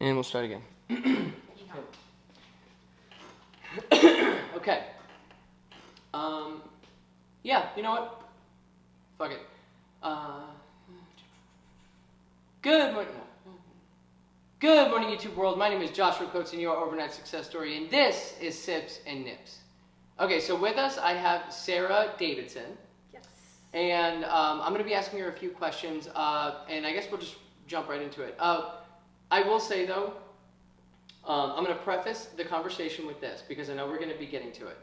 And we'll start again. Okay. Yeah, you know what? Fuck it. Good morning. Good morning, YouTube world. My name is Joshua Kotzen, your overnight success story, and this is Sips and Nips. Okay, so with us I have Sarah Davidson. Yes. And I'm going to be asking her a few questions, and I guess we'll just jump right into it. I will say, though, I'm going to preface the conversation with this, because I know we're going to be getting to it.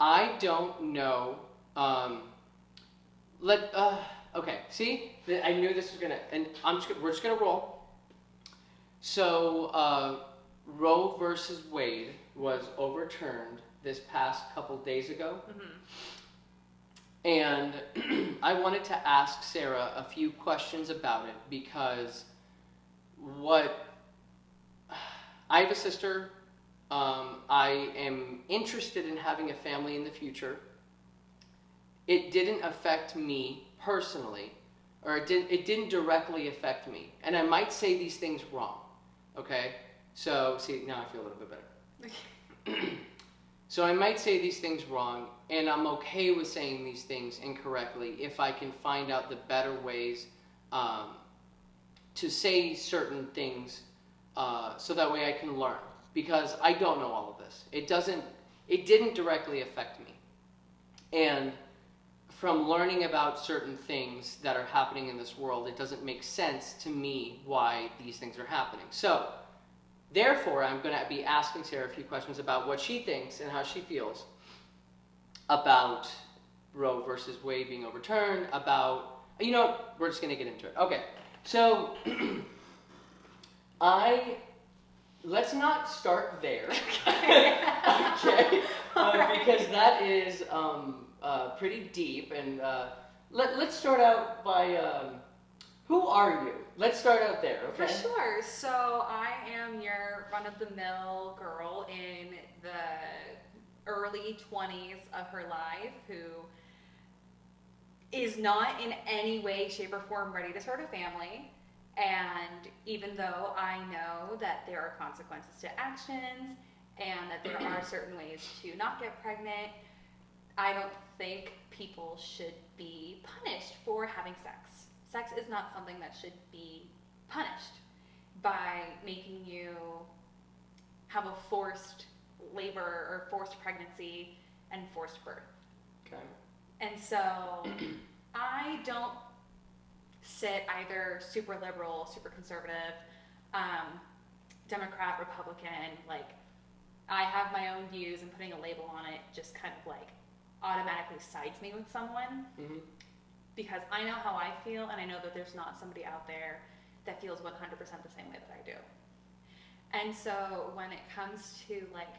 I don't know, okay, see? I knew this was going to, and we're just going to roll. So, Roe versus Wade was overturned this past couple days ago. Mm-hmm. And I wanted to ask Sarah a few questions about it, because I have a sister. I am interested in having a family in the future. It didn't affect me personally, or it didn't directly affect me. And I might say these things wrong, okay? So, see, now I feel a little bit better. So I might say these things wrong, and I'm okay with saying these things incorrectly if I can find out the better ways to say certain things so that way I can learn. Because I don't know all of this. It didn't directly affect me. And from learning about certain things that are happening in this world, it doesn't make sense to me why these things are happening. So, therefore, I'm going to be asking Sarah a few questions about what she thinks and how she feels about Roe versus Wade being overturned, about, you know what, we're just going to get into it. Okay, so let's not start there, okay, because that is pretty deep, and let's start out by, who are you? Let's start out there, okay? For sure. So I am your run-of-the-mill girl in the early 20s of her life who is not in any way, shape, or form ready to start a family. And even though I know that there are consequences to actions and that there are certain ways to not get pregnant, I don't think people should be punished for having sex. Sex is not something that should be punished by making you have a forced labor or forced pregnancy and forced birth. Okay. And so I don't sit either super liberal, super conservative, Democrat, Republican. Like, I have my own views, and putting a label on it just kind of like automatically sides me with someone. Mm-hmm. Because I know how I feel, and I know that there's not somebody out there that feels 100% the same way that I do. And so when it comes to like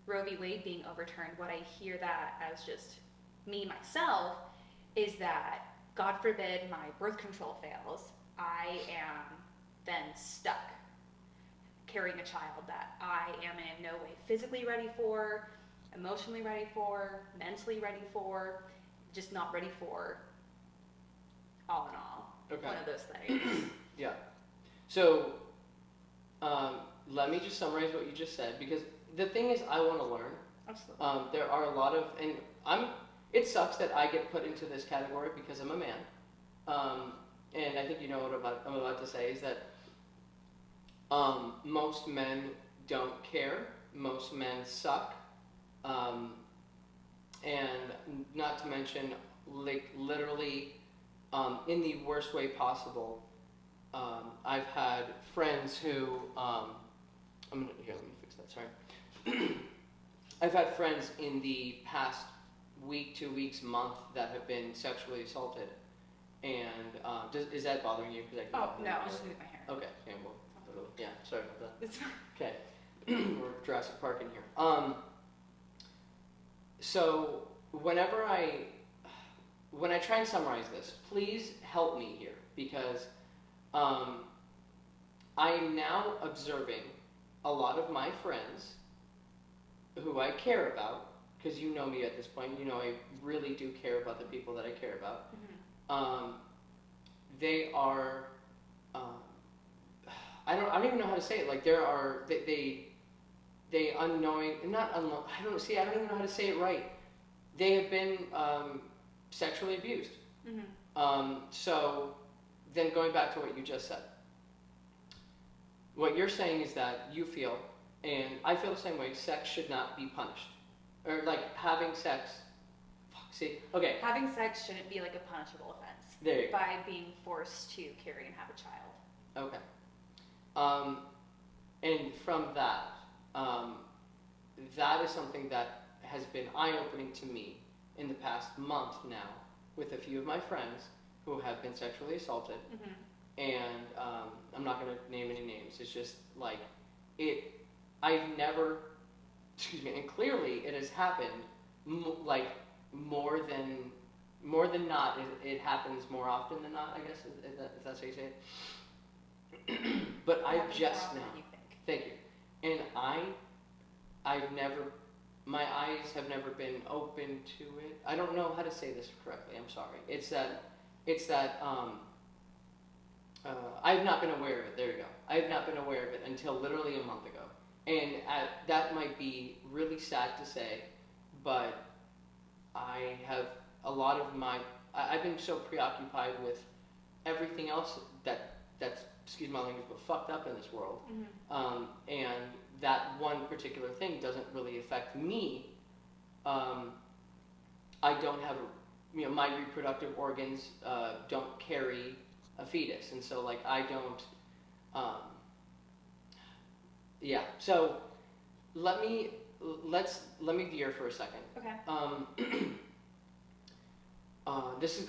Roe v. Wade being overturned, what I hear that as just me myself is that, God forbid, my birth control fails, I am then stuck carrying a child that I am in no way physically ready for, emotionally ready for, mentally ready for, just not ready for, all in all. Okay. One of those things. Yeah. So, let me just summarize what you just said, because the thing is, I want to learn. Absolutely. There are a lot of, and it sucks that I get put into this category because I'm a man. And I think you know what I'm about to say is that most men don't care. Most men suck. And not to mention, like, literally, in the worst way possible, I've had friends who, let me fix that, sorry. I've had friends in the past week, 2 weeks, month that have been sexually assaulted. And is that bothering you? No, I'm just moving my hair. Okay, yeah, sorry about that. Okay, we're Jurassic Park in here. So whenever when I try and summarize this, please help me here, because I am now observing a lot of my friends who I care about, because you know me at this point, you know I really do care about the people that I care about. Mm-hmm. They are, I don't even know how to say it. Like there are they unknowing not unknown. I don't see. I don't even know how to say it right. They have been sexually abused. So then going back to what you just said, what you're saying is that you feel, and I feel the same way. Sex should not be punished, or like having sex. Fuck. See. Okay. Having sex shouldn't be like a punishable offense. There you go. By being forced to carry and have a child. Okay. And from that, that is something that has been eye-opening to me in the past month now with a few of my friends who have been sexually assaulted. And I'm not going to name any names. It's just like I've never, excuse me, and clearly it has happened like more than not. It happens more often than not, I guess, if that's how you say it. But I've just now, thank you, and I've never, my eyes have never been open to it. I don't know how to say this correctly. I'm sorry. It's that I've not been aware of it. There you go. I have not been aware of it until literally a month ago, and that might be really sad to say, but I have a lot of I've been so preoccupied with everything else that's, excuse my language, but fucked up in this world. And that one particular thing doesn't really affect me. I don't have, my reproductive organs don't carry a fetus, and so like I don't. Yeah. So let me veer for a second. Okay. This is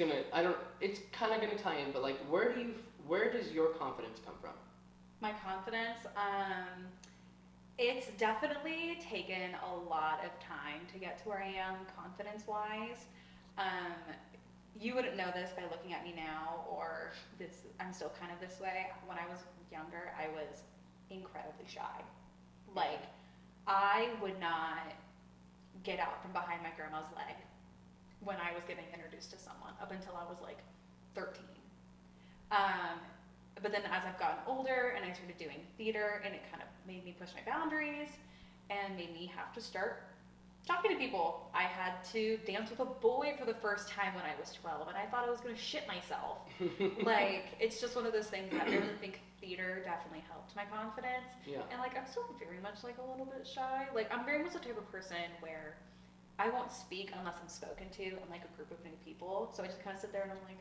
it's kind of gonna tie in, but like, where does your confidence come from? My confidence, it's definitely taken a lot of time to get to where I am confidence-wise. You wouldn't know this by looking at me now, or I'm still kind of this way. When I was younger, I was incredibly shy. Like, I would not get out from behind my grandma's leg when I was getting introduced to someone up until I was like 13. But then as I've gotten older and I started doing theater, and it kind of made me push my boundaries and made me have to start talking to people. I had to dance with a boy for the first time when I was 12, and I thought I was going to shit myself. Like, it's just one of those things that I really think theater definitely helped my confidence. Yeah. And like, I'm still very much like a little bit shy. Like, I'm very much the type of person where I won't speak unless I'm spoken to in like a group of new people. So I just kind of sit there and I'm like,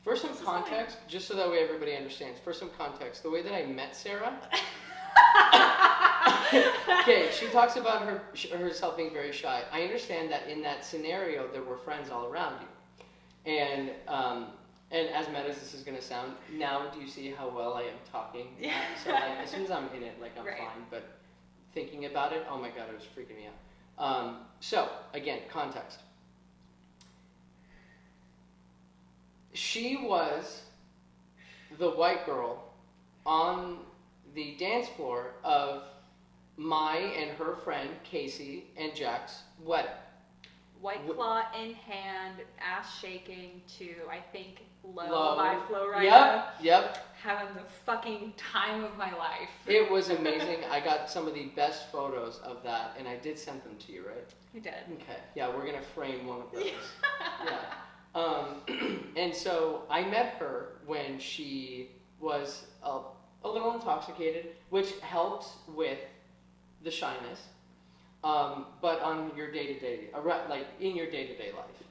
for some context, just so that way everybody understands, for some context, the way that I met Sarah. Okay, she talks about herself being very shy. I understand that in that scenario there were friends all around you, and as meta as this is going to sound, now do you see how well I am talking? Yeah. So like, as soon as I'm in it, like I'm right. fine. But thinking about it, oh my god, it was freaking me out. So again, context. She was the white girl on the dance floor of my and her friend Casey and Jack's wedding. White claw in hand, ass shaking to, I think, Low by Flo Rida. Yep. Having the fucking time of my life. It was amazing. I got some of the best photos of that, and I did send them to you, right? You did. Okay. Yeah, we're gonna frame one of those. Yeah. And so I met her when she was a little intoxicated, which helps with the shyness. But on your day-to-day, like in your day-to-day life,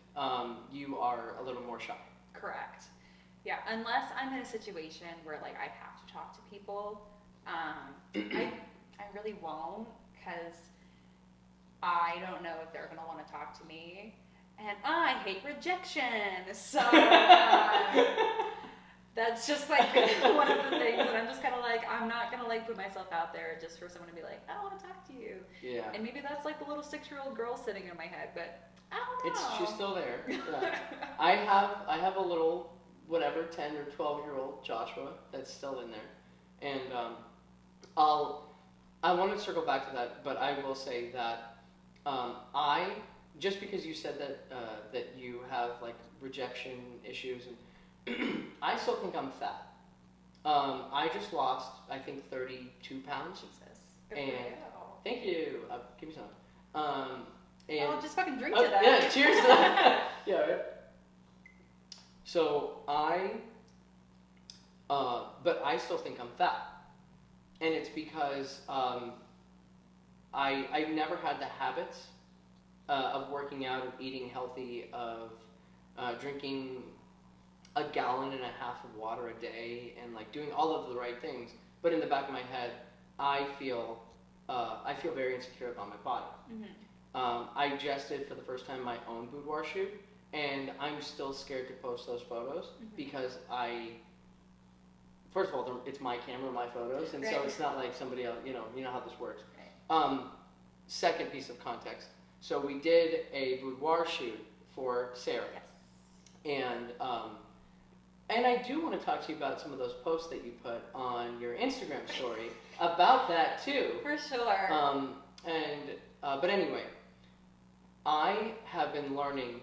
you are a little more shy. Correct. Yeah, unless I'm in a situation where like I have to talk to people, I really won't, because I don't know if they're gonna want to talk to me. And I hate rejection, so that's just like one of the things that I'm just kind of like, I'm not gonna like put myself out there just for someone to be like, I want to talk to you. Yeah. And maybe that's like the little 6-year-old girl sitting in my head, but I don't know. She's still there. Yeah. I have a little, whatever, 10 or 12-year-old Joshua that's still in there, and I want to circle back to that, but I will say that just because you said that you have like rejection issues, and I still think I'm fat. I just lost, I think, 32 pounds. Jesus. And thank you. Give me some. And I'll just fucking drink to that. Yeah, cheers to that. Yeah, right. So but I still think I'm fat. And it's because I've never had the habits of working out, of eating healthy, of drinking a gallon and a half of water a day, and like doing all of the right things. But in the back of my head, I feel very insecure about my body. Mm-hmm. I just did for the first time my own boudoir shoot, and I'm still scared to post those photos because first of all, it's my camera, my photos, and so it's not like somebody else. You know how this works. Right. Second piece of context. So we did a boudoir shoot for Sarah. Yes. And I do want to talk to you about some of those posts that you put on your Instagram story about that too. For sure. But anyway, I have been learning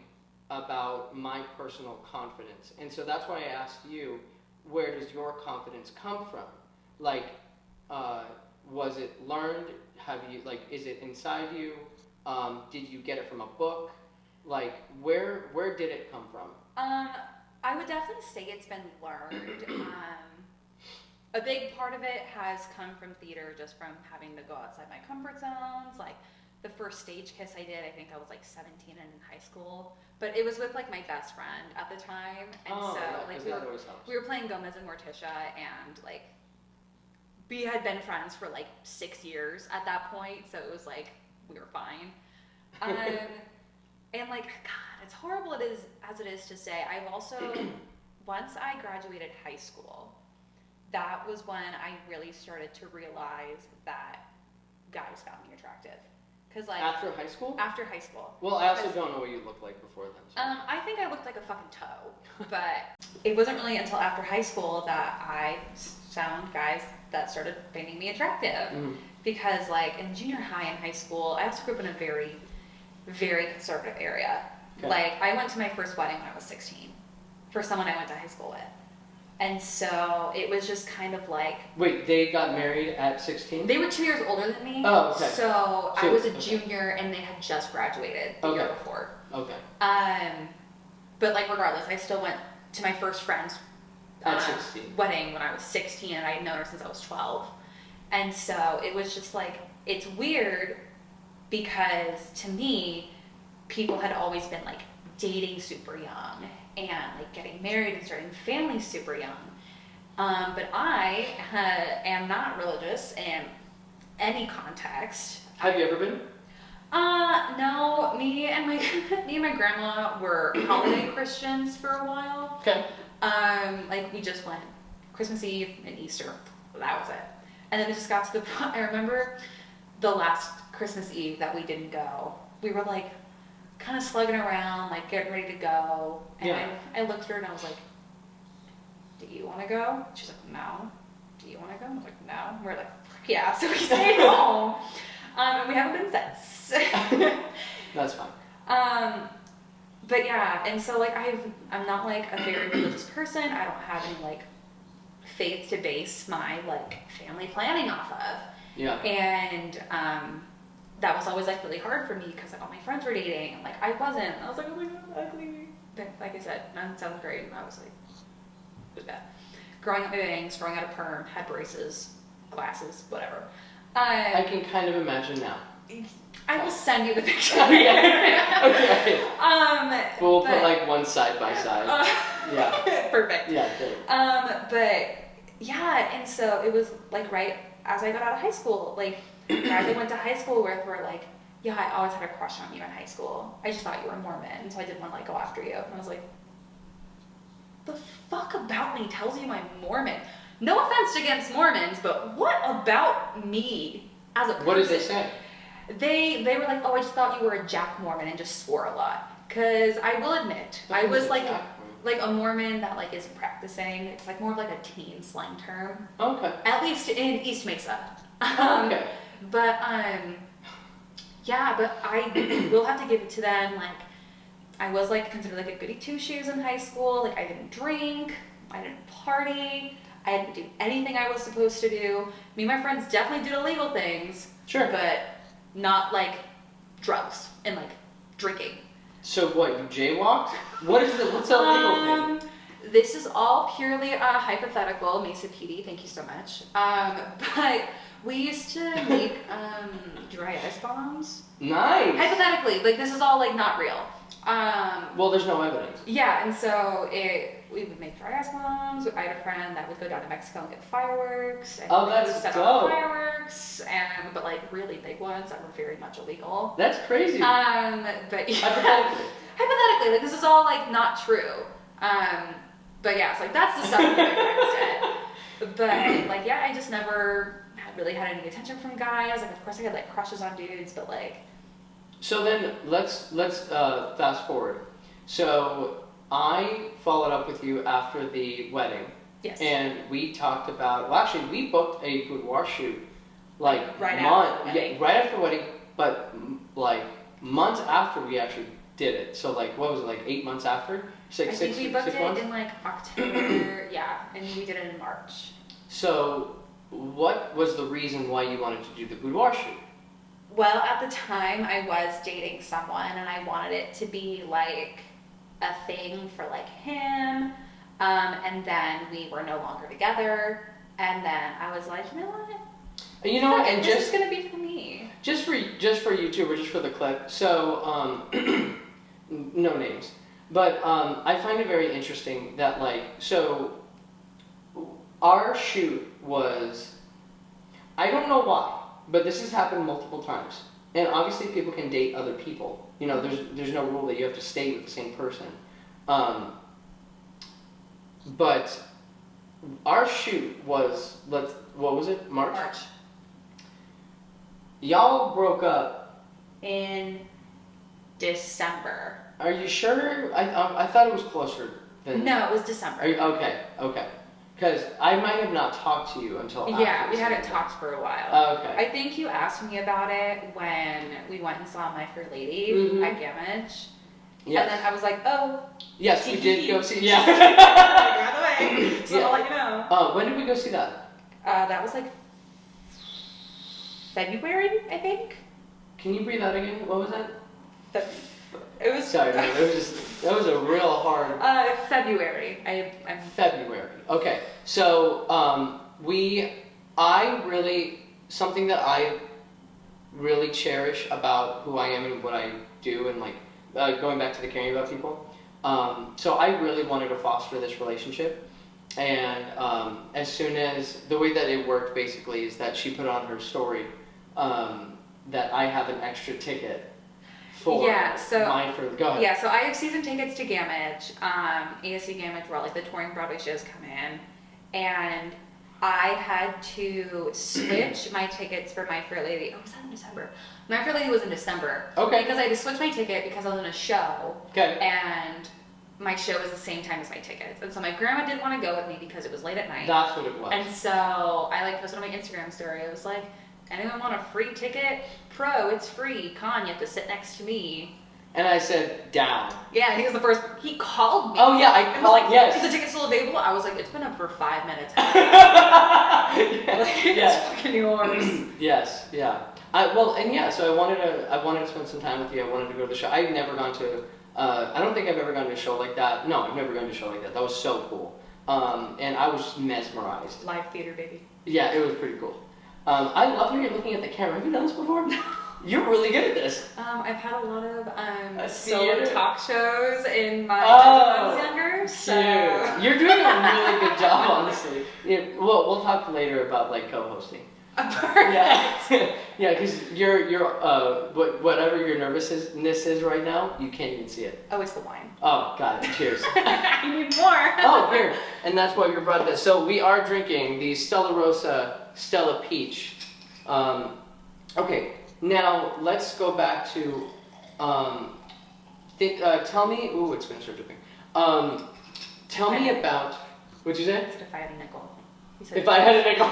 about my personal confidence, and so that's why I asked you, where does your confidence come from? Like, was it learned? Is it inside you? Did you get it from a book? Like, where did it come from? I would definitely say it's been learned. A big part of it has come from theater, just from having to go outside my comfort zones. Like, the first stage kiss I did, I think I was like 17 and in high school. But it was with like my best friend at the time. And we were playing Gomez and Morticia, and like we had been friends for like 6 years at that point, so it was like we were fine. And like, God, it's horrible as it is to say, I've also, once I graduated high school, that was when I really started to realize that guys found me attractive. Cause like after high school? After high school. Well, I also don't know what you looked like before then. So. I think I looked like a fucking toe, but it wasn't really until after high school that I found guys that started finding me attractive. Mm-hmm. Because like in junior high and high school, I also grew up in a very, very conservative area. Okay. Like I went to my first wedding when I was 16 for someone I went to high school with. And so it was just kind of like... Wait, they got married at 16? They were 2 years older than me. Oh, okay. So I was a junior and they had just graduated the year before. Okay. But like regardless, I still went to my first friend's wedding when I was 16, and I had known her since I was 12. And so it was just like, it's weird because to me, people had always been like dating super young and like getting married and starting families super young. But I am not religious in any context. Have you ever been? No. Me and my grandma were holiday Christians for a while. Okay. Like we just went Christmas Eve and Easter. That was it. And then it just got to the point. I remember the last Christmas Eve that we didn't go. We were like kind of slugging around, like getting ready to go. And I looked at her and I was like, "Do you want to go?" She's like, "No." "Do you want to go?" I was like, "No." And we're like, "Yeah." So we stayed home. And we haven't been since. That's fine. But yeah, and so like I'm not like a very religious person. I don't have any like faith to base my like family planning off of. Yeah. And that was always like really hard for me because like all my friends were dating and like I wasn't. I was like, "Oh my God, ugly." But like I said, in 7th grade, I was like, it was bad. Growing up my bangs, growing out a perm, had braces, glasses, whatever. I can kind of imagine now. I will send you the picture. Okay. We'll put like one side by side. Yeah. Perfect. Yeah. Good. But yeah, and so it was like right as I got out of high school, like guys I went to high school with were like, "Yeah, I always had a crush on you in high school. I just thought you were Mormon, so I didn't want to like go after you." And I was like, "The fuck about me tells you I'm Mormon?" No offense against Mormons, but what about me as a person? What did they say? They were like, "Oh, I just thought you were a Jack Mormon and just swore a lot." Because I will admit, I was like a Mormon that like isn't practicing. It's like more of like a teen slang term. Okay. At least in East Mesa. Okay. But yeah, but I will have to give it to them. Like, I was like considered like a goody two shoes in high school. Like, I didn't drink, I didn't party. I didn't do anything I was supposed to do. Me and my friends definitely did illegal things. Sure. But not like drugs and like drinking. So what, you jaywalked? What's the illegal thing? This is all purely hypothetical. Mesa PD, thank you so much. But we used to make dry ice bombs. Nice. Hypothetically, like this is all like not real. Well, there's no evidence. Yeah, and so we would make dry ice bombs. I had a friend that would go down to Mexico and get fireworks. And Oh, that's we would set dope. off fireworks, but like really big ones that were very much illegal. That's crazy. But yeah, hypothetically, like this is all like not true. But yeah, it's like that's the stuff that my friends did. But like yeah, I just never really had any attention from guys. Like of course I had like crushes on dudes, but like. So then let's fast forward. So I followed up with you after the wedding. Yes. And we talked about, well actually we booked a boudoir shoot like right after the wedding, but like months after we actually did it. So like what was it, like 8 months after? I think we booked it in like October, yeah, and we did it in March. So what was the reason why you wanted to do the boudoir shoot? Well, at the time I was dating someone and I wanted it to be like a thing for like him. And then we were no longer together. And then I was like, you know what? And this is gonna be for me. Just for YouTube or just for the clip. So no names. But I find it very interesting that like our shoot was, I don't know why, but this has happened multiple times. And obviously people can date other people. You know, there's no rule that you have to stay with the same person. But our shoot was, what was it, March? March. Y'all broke up in December. Are you sure? I thought it was closer than. No, it was December. Okay. Because I might have not talked to you until after. Yeah, we hadn't talked for a while. Okay. I think you asked me about it when we went and saw My Fair Lady at Gamage. Yes. And then I was like, oh. Yes, we did go see. Yeah. By the way, so I'll let you know. When did we go see that? That was like February, I think. Can you breathe out again? What was that? It was. Sorry, that was a real hard. February. I'm February. Okay, so something that I really cherish about who I am and what I do, and like going back to the caring about people. So I really wanted to foster this relationship, and as soon as the way that it worked basically is that she put on her story that I have an extra ticket. Go ahead. Yeah, so I have season tickets to Gamage, ASC Gamage, where all like the touring Broadway shows come in, and I had to switch my tickets for My Fair Lady. Oh, was that in December? My Fair Lady was in December. Okay. Because I had to switch my ticket because I was in a show. Okay. And my show was the same time as my tickets, and so my grandma didn't want to go with me because it was late at night. That's what it was. And so I like posted on my Instagram story. I was like, anyone want a free ticket? Pro, it's free. Con, you have to sit next to me. And I said, down. Yeah, he was the first. He called me. Oh yeah, I called. Like, yes. Is the ticket still available? I was like, it's been up for 5 minutes. It's fucking yours. Yes. Yeah. So I wanted to spend some time with you. I wanted to go to the show. I've never gone to. I don't think I've ever gone to a show like that. No, I've never gone to a show like that. That was so cool. And I was mesmerized. Live theater, baby. Yeah, it was pretty cool. I love how you're looking at the camera. Have you done this before? You're really good at this. I've had a lot of solo theater talk shows in my when I was younger. So you're doing a really good job, honestly. Yeah, we'll talk later about like co-hosting. Perfect. Yeah, because you're whatever your nervousness is right now, you can't even see it. Oh, it's the wine. Oh, got it. Cheers. I need more. Oh, here, and that's why we brought this. So we are drinking the Stella Rosa Stella Peach. Okay. Now, let's go back to, tell me, ooh, it's going to start dripping. Tell me about, what'd you say? If I had a nickel. If I had a nickel.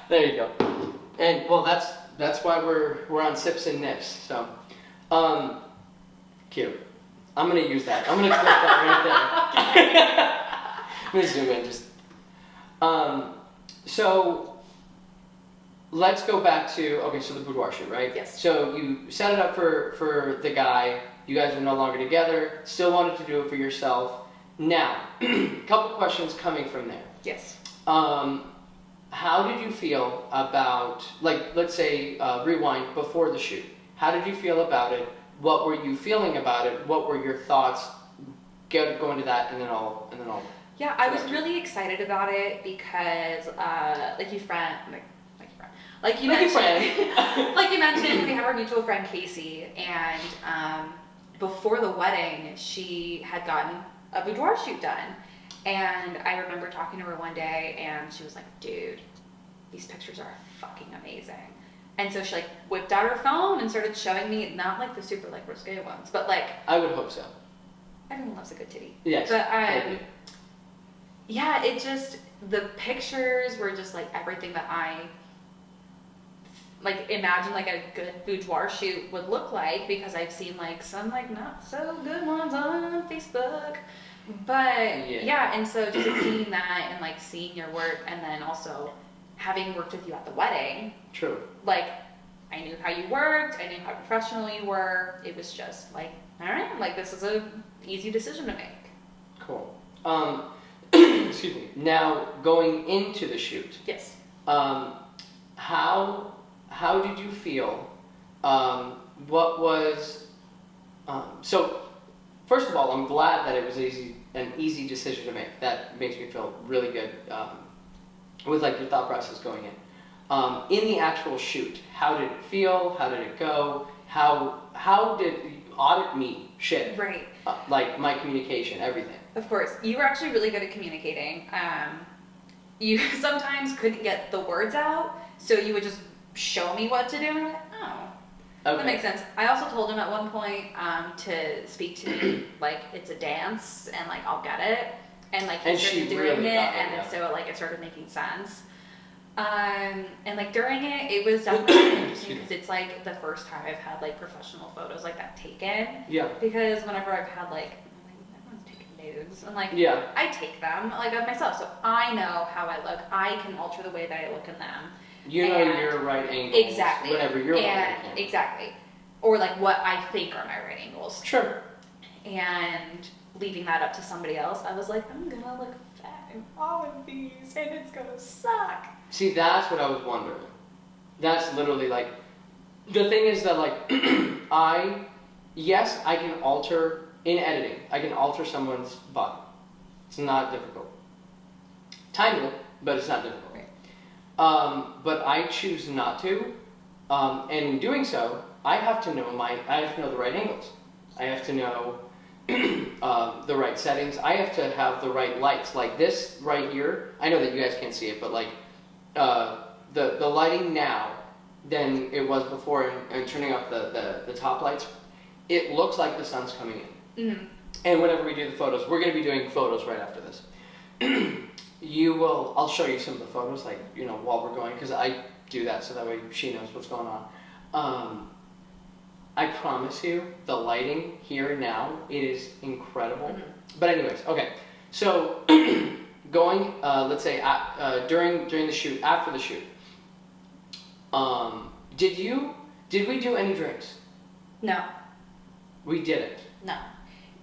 There you go. And, well, that's why we're on Sips and Nips, so. Cute. I'm going to use that. I'm going to clip that right there. I'm going to zoom in, just. So let's go back to, okay, so the boudoir shoot, right? Yes. So you set it up for the guy. You guys are no longer together. Still wanted to do it for yourself. Now, a couple questions coming from there. Yes. How did you feel about, like, let's say, rewind before the shoot. How did you feel about it? What were you feeling about it? What were your thoughts? Go into that, and then I'll. Yeah, I was really excited about it because, like you mentioned, we have our mutual friend Casey, and before the wedding, she had gotten a boudoir shoot done, and I remember talking to her one day, and she was like, "Dude, these pictures are fucking amazing." And so she like whipped out her phone and started showing me, not like the super like risque ones, but like, I would hope so. Everyone loves a good titty. Yes. But yeah, it just, the pictures were just like everything that I like imagine like a good boudoir shoot would look like, because I've seen like some like not so good ones on Facebook. But yeah, and so just like, seeing that and like seeing your work, and then also having worked with you at the wedding. True. Like, I knew how you worked, I knew how professional you were. It was just like, all right, like this is a easy decision to make. Cool. Excuse me. Now, going into the shoot. Yes. How did you feel? What was so? First of all, I'm glad that it was an easy decision to make. That makes me feel really good with like your thought process going in. In the actual shoot, how did it feel? How did it go? How did audit me? Shit. Right. Like my communication, everything. Of course, you were actually really good at communicating. You sometimes couldn't get the words out, so you would just show me what to do, and I'm like, oh, okay. That makes sense. I also told him at one point to speak to me like it's a dance, and like I'll get it, and like he started doing really it, and so like it started making sense. And like during it was definitely interesting because it's like the first time I've had like professional photos like that taken. Yeah. Because whenever I've had like everyone's taking nudes, and like I take them like of myself, so I know how I look. I can alter the way that I look in them. You know your right angles. Exactly. Whatever you're exactly. Or like what I think are my right angles. Sure. And leaving that up to somebody else, I was like, I'm gonna look fat in all of these, and it's gonna suck. See, that's what I was wondering. That's literally like, the thing is that like, I can alter, in editing, I can alter someone's body. It's not difficult. Tiny, but it's not difficult. Right. But I choose not to, and in doing so, I have to know the right angles. I have to know the right settings. I have to have the right lights. Like this right here, I know that you guys can't see it, but like, the lighting now than it was before, and turning up the top lights, it looks like the sun's coming in. Mm-hmm. And whenever we do the photos, we're going to be doing photos right after this. I'll show you some of the photos, like, while we're going, because I do that so that way she knows what's going on. I promise you, the lighting here now, it is incredible. Mm-hmm. But anyways, okay, so going, let's say, during the shoot, after the shoot, did we do any drinks? No. We didn't? No.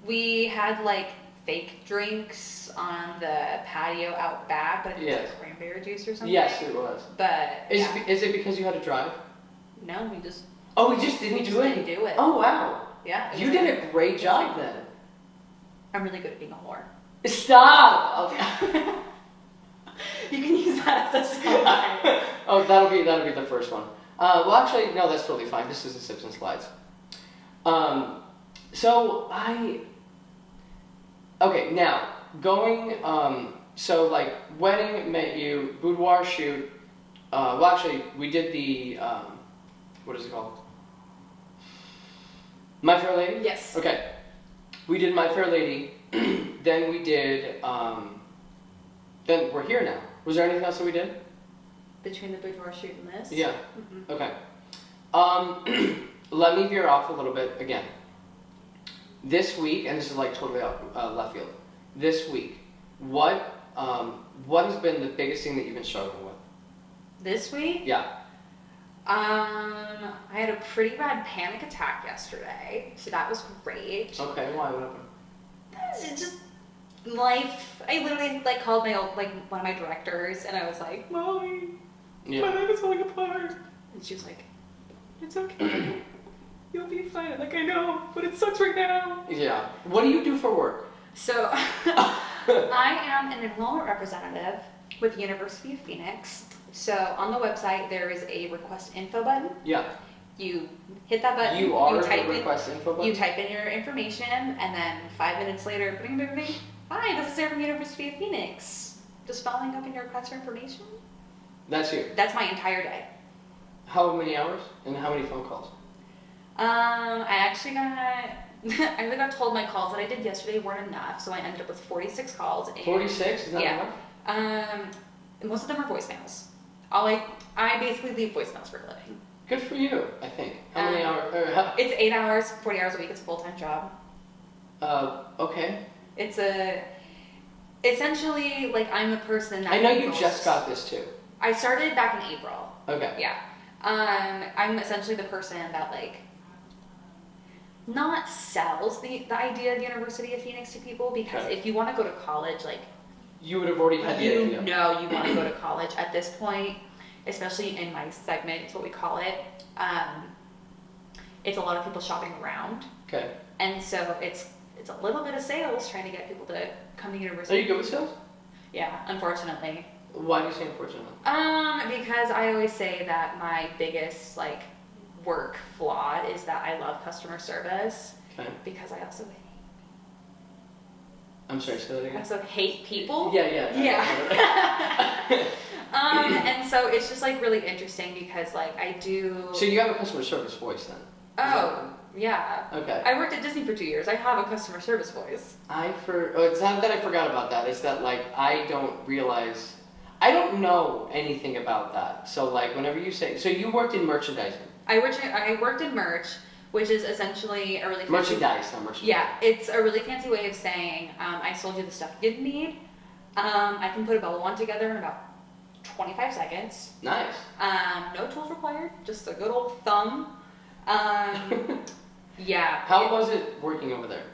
We had, like, fake drinks on the patio out back, but it was like cranberry juice or something. Yes, it was. But, Is it because you had to drive? No, we just... Oh, we just didn't do it? Oh, wow. Yeah. You did a great job then. I'm really good at being a whore. Stop! Okay. You can use that as a sign. Oh, that'll be the first one. Well, actually, no, that's totally fine. This is the Sips and Slides. Okay, now, going, so, like, wedding, met you, boudoir shoot, well, actually, we did the, what is it called? My Fair Lady? Yes. Okay. We did My Fair Lady, then we did, then we're here now. Was there anything else that we did? Between the boudoir shoot and this? Yeah. Mm-hmm. Okay. Let me veer off a little bit again. This week, and this is like totally left field. This week, what What has been the biggest thing that you've been struggling with? This week? Yeah. I had a pretty bad panic attack yesterday, so that was great. Okay, why? What happened? It's just life. I literally like called my one of my directors, and I was like, "Molly, my life is falling apart." And she was like, "It's okay. You'll be fine." I'm like, "I know, but it sucks right now." Yeah. What do you do for work? So, I am an enrollment representative with the University of Phoenix. So on the website there is a request info button. Yeah. You hit that button. You are type the request info button? You type in your information, and then 5 minutes later, bing, bing, bing. Hi, this is Sarah from University of Phoenix. Just following up on your request for information. That's you. That's my entire day. How many hours and how many phone calls? I actually got I really got told my calls that I did yesterday weren't enough, so I ended up with 46 calls. 46? Is that enough? Most of them are voicemails. I basically leave voicemails for a living. Good for you, I think. How many hours? It's 8 hours, 40 hours a week. It's a full-time job. Okay. It's essentially like I'm the person that I know you just got this too. I started back in April. Okay. Yeah. I'm essentially the person that like not sells the idea of the University of Phoenix to people, because if you want to go to college, like you would have already had the idea. You know you want to go to college at this point, especially in my segment. It's what we call it. It's a lot of people shopping around. Okay. And so it's a little bit of sales, trying to get people to come to university. Are you good with sales? Yeah, unfortunately. Why do you say unfortunately? Because I always say that my biggest like work flaw is that I love customer service. Okay. Because I also I'm sorry, say that again. I also hate people. Yeah. And so it's just like really interesting because like I do. So you have a customer service voice then? Oh, yeah. Okay. I worked at Disney for 2 years. I have a customer service voice. It's not that I forgot about that. It's that like I don't realize. I don't know anything about that. So like whenever you say, so you worked in merchandising. I worked in merch, which is essentially a really fancy, merchandise, not merchandise. Yeah, it's a really fancy way of saying I sold you the stuff you didn't need. I can put a bubble wand together in about 25 seconds. Nice. No tools required, just a good old thumb. Yeah. How was it working over there?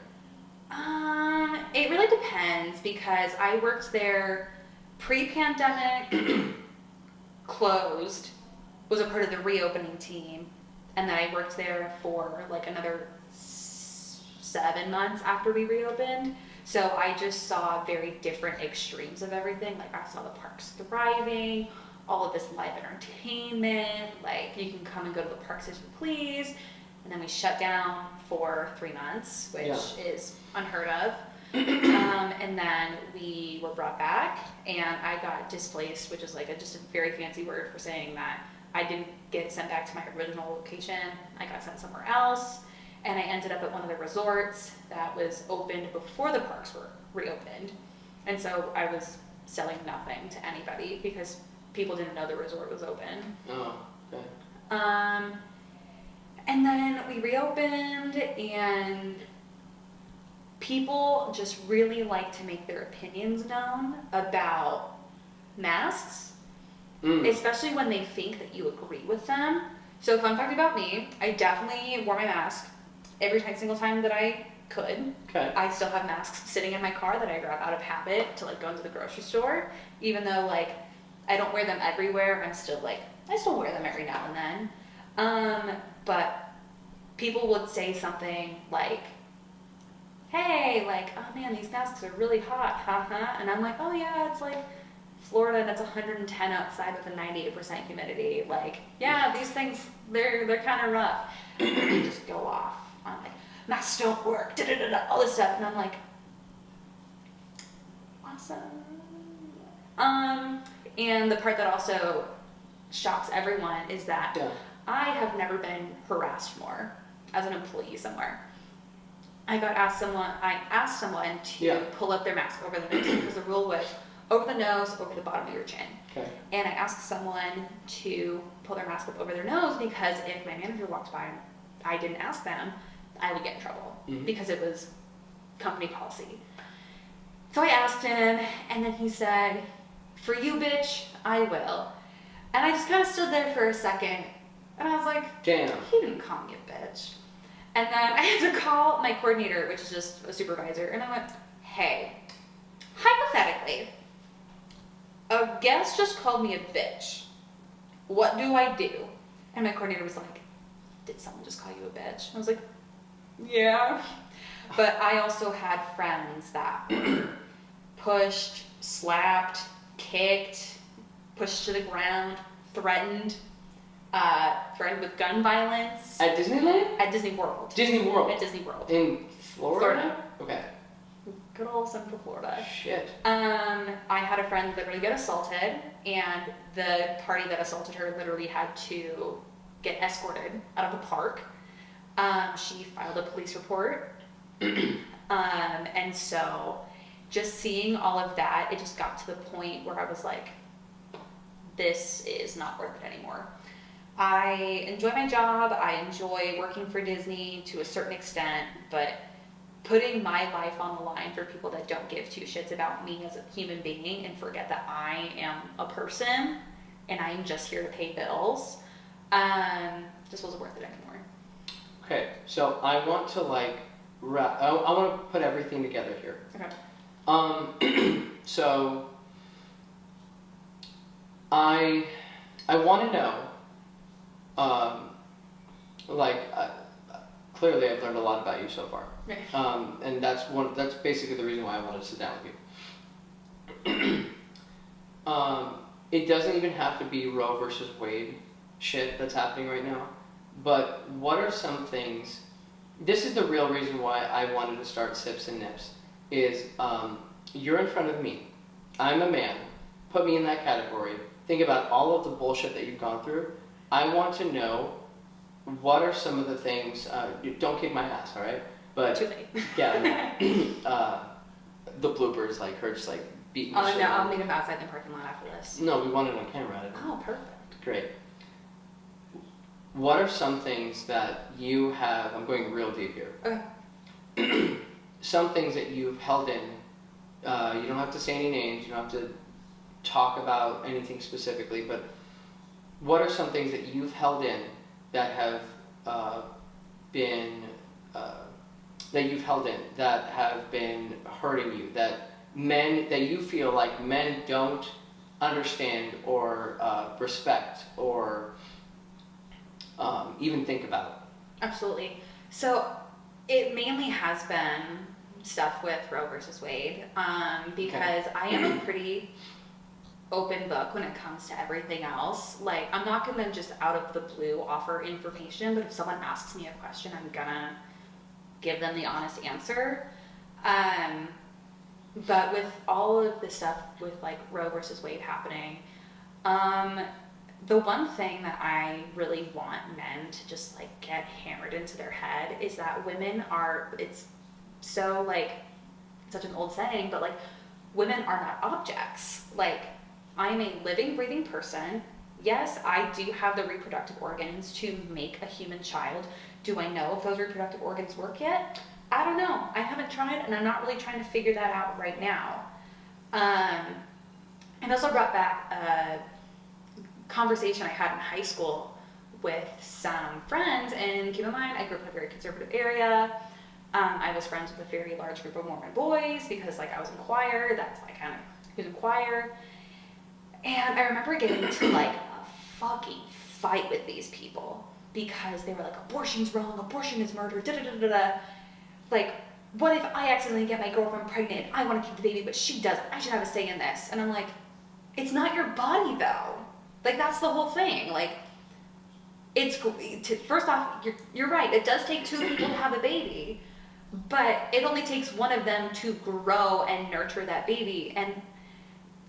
It really depends because I worked there pre-pandemic, closed, was a part of the reopening team, and then I worked there for like another 7 months after we reopened. So I just saw very different extremes of everything. Like I saw the parks thriving, all of this live entertainment, like you can come and go to the parks as you please. And then we shut down for 3 months, which is unheard of. And then we were brought back, and I got displaced, which is like just a very fancy word for saying that I didn't get sent back to my original location. I got sent somewhere else, and I ended up at one of the resorts that was opened before the parks were reopened. And so I was selling nothing to anybody because people didn't know the resort was open. Oh, okay. And then we reopened, and people just really like to make their opinions known about masks, especially when they think that you agree with them. So fun fact about me, I definitely wore my mask every single time that I could. Okay. I still have masks sitting in my car that I grab out of habit to like go into the grocery store, even though like I don't wear them everywhere. I still wear them every now and then. But people would say something like, hey, like, oh man, these masks are really hot, haha. And I'm like, oh yeah, it's like Florida and it's 110 outside with a 98% humidity. Like, yeah, these things, they're kind of rough. And they just go off on like, masks don't work, all this stuff. And I'm like, awesome. And the part that also shocks everyone is that I have never been harassed more as an employee somewhere. I asked someone to pull up their mask over the nose because the rule was over the nose, over the bottom of your chin. Okay. And I asked someone to pull their mask up over their nose because if my manager walked by and I didn't ask them, I would get in trouble because it was company policy. So I asked him, and then he said, "For you, bitch, I will." And I just kind of stood there for a second, and I was like, damn. He didn't call me a bitch. And then I had to call my coordinator, which is just a supervisor, and I went, "Hey, hypothetically, a guest just called me a bitch. What do I do?" And my coordinator was like, "Did someone just call you a bitch?" I was like, "Yeah." But I also had friends that pushed, slapped, kicked, pushed to the ground, threatened with gun violence. At Disneyland? At Disney World. Disney World. At Disney World. In Florida? Okay. Good old Central Florida. Shit. I had a friend literally get assaulted, and the party that assaulted her literally had to get escorted out of the park. She filed a police report. And so just seeing all of that, it just got to the point where I was like, this is not worth it anymore. I enjoy my job. I enjoy working for Disney to a certain extent, but putting my life on the line for people that don't give two shits about me as a human being and forget that I am a person and I am just here to pay bills, just wasn't worth it anymore. Okay, so I want to I want to put everything together here. Okay. So I want to know, clearly I've learned a lot about you so far. Right. And that's basically the reason why I wanted to sit down with you. It doesn't even have to be Roe versus Wade shit that's happening right now, but what are some things, this is the real reason why I wanted to start Sips and Nips, is you're in front of me, I'm a man, put me in that category, think about all of the bullshit that you've gone through. I want to know what are some of the things, don't kick my ass, alright? But too late. Yeah, the bloopers, her just beating the Oh shit no, out I'll of me. meet him outside the parking lot after this. No, we want it on camera. Oh, perfect. Great. What are some things that you have, I'm going real deep here. Okay. Some things that you've held in, you don't have to say any names, you don't have to talk about anything specifically, but what are some things that you've held in that have been hurting you, that you feel like men don't understand or respect or even think about? Absolutely. So it mainly has been stuff with Roe versus Wade, because I am a pretty open book when it comes to everything else. I'm not gonna just out of the blue offer information, but if someone asks me a question, I'm gonna give them the honest answer. But with all of the stuff with Roe versus Wade happening, the one thing that I really want men to just get hammered into their head is that women are, it's so such an old saying, but women are not objects. I am a living, breathing person. Yes, I do have the reproductive organs to make a human child. Do I know if those reproductive organs work yet? I don't know. I haven't tried, and I'm not really trying to figure that out right now. And also brought back a conversation I had in high school with some friends, and keep in mind, I grew up in a very conservative area. I was friends with a very large group of Mormon boys because I was in choir. That's kind of who's in choir. And I remember getting into a fucking fight with these people because they were abortion's wrong, abortion is murder, da da da da da. What if I accidentally get my girlfriend pregnant? I want to keep the baby, but she doesn't. I should have a say in this. And I'm it's not your body though. That's the whole thing. It's first off, you're right. It does take two people to have a baby, but it only takes one of them to grow and nurture that baby. And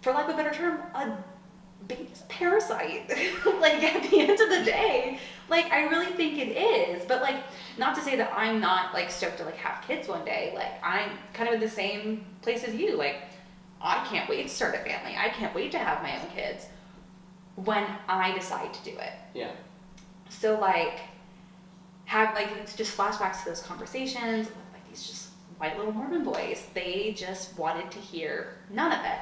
for lack of a better term, a baby's a parasite. At the end of the day, I really think it is. But not to say that I'm not stoked to have kids one day. I'm kind of in the same place as you. I can't wait to start a family. I can't wait to have my own kids when I decide to do it. Yeah. So have it's just flashbacks to those conversations with these just white little Mormon boys. They just wanted to hear none of it.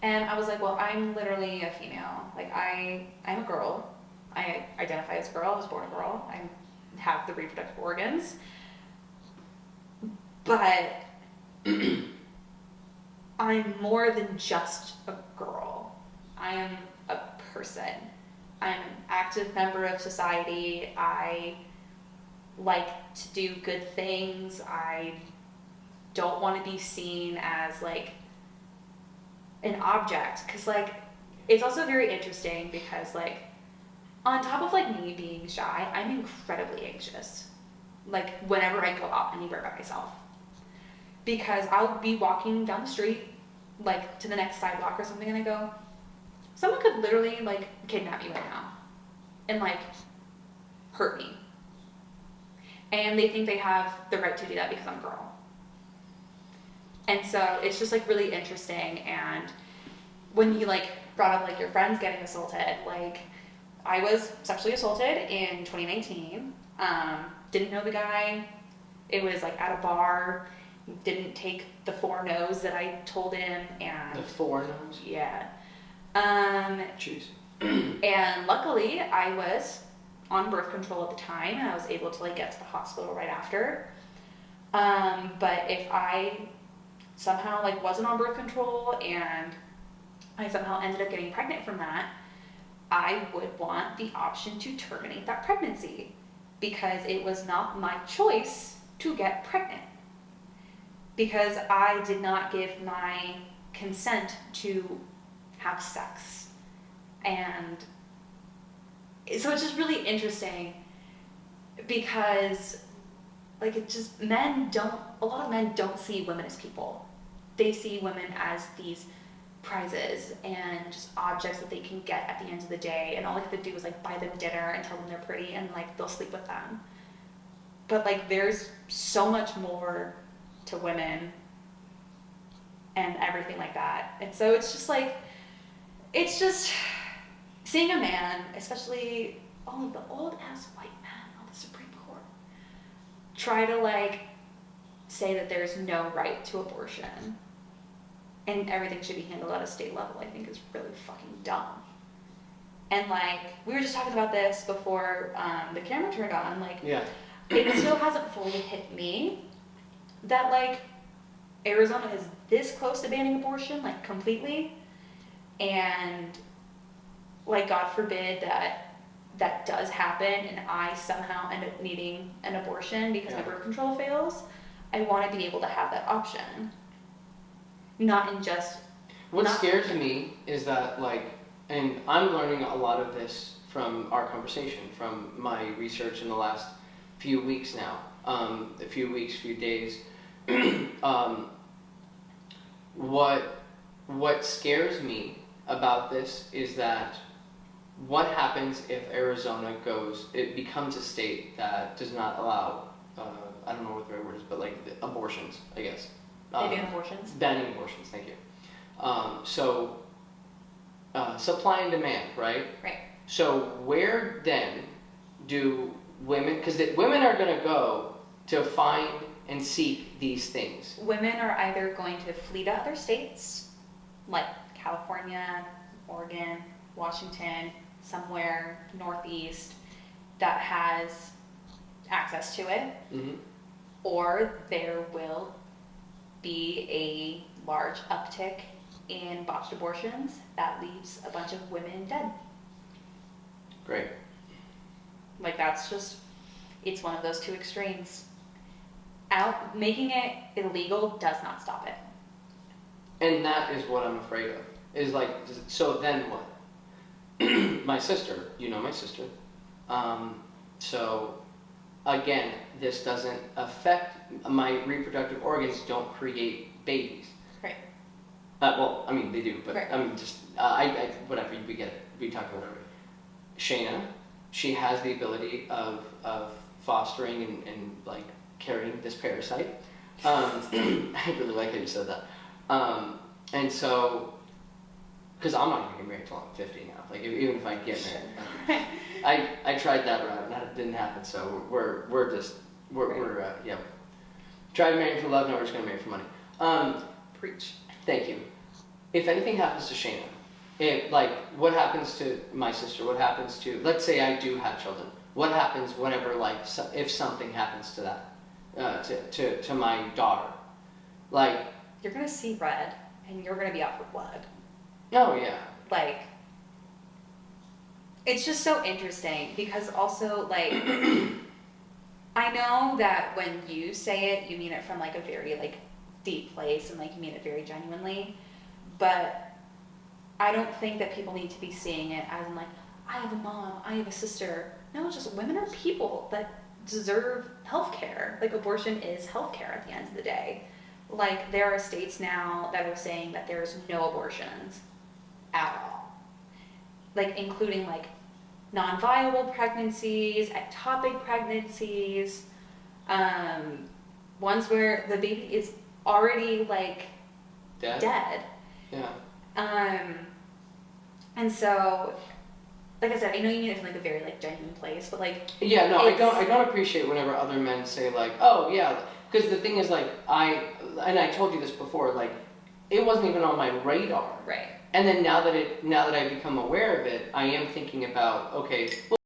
And I was like, well, I'm literally a female. Like, I'm a girl. I identify as a girl. I was born a girl. I have the reproductive organs. But I'm more than just a girl. I am a person. I'm an active member of society. I like to do good things. I don't want to be seen as like an object, because like it's also very interesting because like on top of like me being shy, I'm incredibly anxious like whenever I go out anywhere by myself, because I'll be walking down the street like to the next sidewalk or something and I go, someone could literally like kidnap me right now and like hurt me, and they think they have the right to do that because I'm a girl. And so it's just like really interesting. And when you like brought up like your friends getting assaulted, like I was sexually assaulted in 2019. Didn't know the guy. It was like at a bar. Didn't take the 4 no's that I told him. And the 4 no's? Yeah. Jeez. And luckily I was on birth control at the time and I was able to like get to the hospital right after. But if I somehow like wasn't on birth control and I somehow ended up getting pregnant from that, I would want the option to terminate that pregnancy, because it was not my choice to get pregnant, because I did not give my consent to have sex. And so it's just really interesting because like it just a lot of men don't see women as people. They see women as these prizes and just objects that they can get at the end of the day, and all they have to do is like buy them dinner and tell them they're pretty and like they'll sleep with them. But like there's so much more to women and everything like that. And so it's just like, it's just seeing a man, especially all of the old ass white men on the Supreme Court, try to like say that there's no right to abortion and everything should be handled at a state level, I think is really fucking dumb. And like we were just talking about this before the camera turned on, like yeah. It still hasn't fully hit me that like Arizona is this close to banning abortion like completely, and like God forbid that does happen and I somehow end up needing an abortion because my birth control fails. I want to be able to have that option. Not in just... What scares me is that, like, and I'm learning a lot of this from our conversation, from my research in the last few weeks now, few days. What scares me about this is that what happens if Arizona becomes a state that does not allow, I don't know what the right word is, but like abortions, I guess. They ban abortions? Banning abortions, thank you. So supply and demand, right? Right. So where then do women, because women are going to go to find and seek these things. Women are either going to flee to other states, like California, Oregon, Washington, somewhere northeast that has access to it, mm-hmm. or there will be a large uptick in botched abortions that leaves a bunch of women dead. Great. Like that's just, it's one of those two extremes. Making it illegal does not stop it. And that is what I'm afraid of. Is like, so then what? My sister, you know my sister. So again, this doesn't affect my reproductive organs. Don't create babies. Right. Well, I mean they do, but right. I mean just whatever, we get it. We talk about it. Shayna, she has the ability of fostering and like carrying this parasite. I really like how you said that. And so, because I'm not going to get married until I'm 50 now. Like even if I get married, I tried that route and that didn't happen. So we're Try marrying for love, no, we're just gonna marry for money. Preach. Thank you. If anything happens to Shayna, what happens to my sister? What happens to, let's say I do have children. What happens whenever, if something happens to that, to my daughter? Like, you're gonna see red, and you're gonna be out for blood. Oh yeah. Like, it's just so interesting because also I know that when you say it, you mean it from a very deep place and you mean it very genuinely, but I don't think that people need to be seeing it as in I have a mom, I have a sister. No, just women are people that deserve health care. Abortion is health care at the end of the day. There are states now that are saying that there's no abortions at all. Including non-viable pregnancies, ectopic pregnancies, ones where the baby is already dead. Yeah. And so, like I said, I know you mean it from a very genuine place, but yeah, no, I don't appreciate whenever other men say oh yeah, because the thing is I told you this before, it wasn't even on my radar. Right. And then now that I've become aware of it, I am thinking about, okay, well,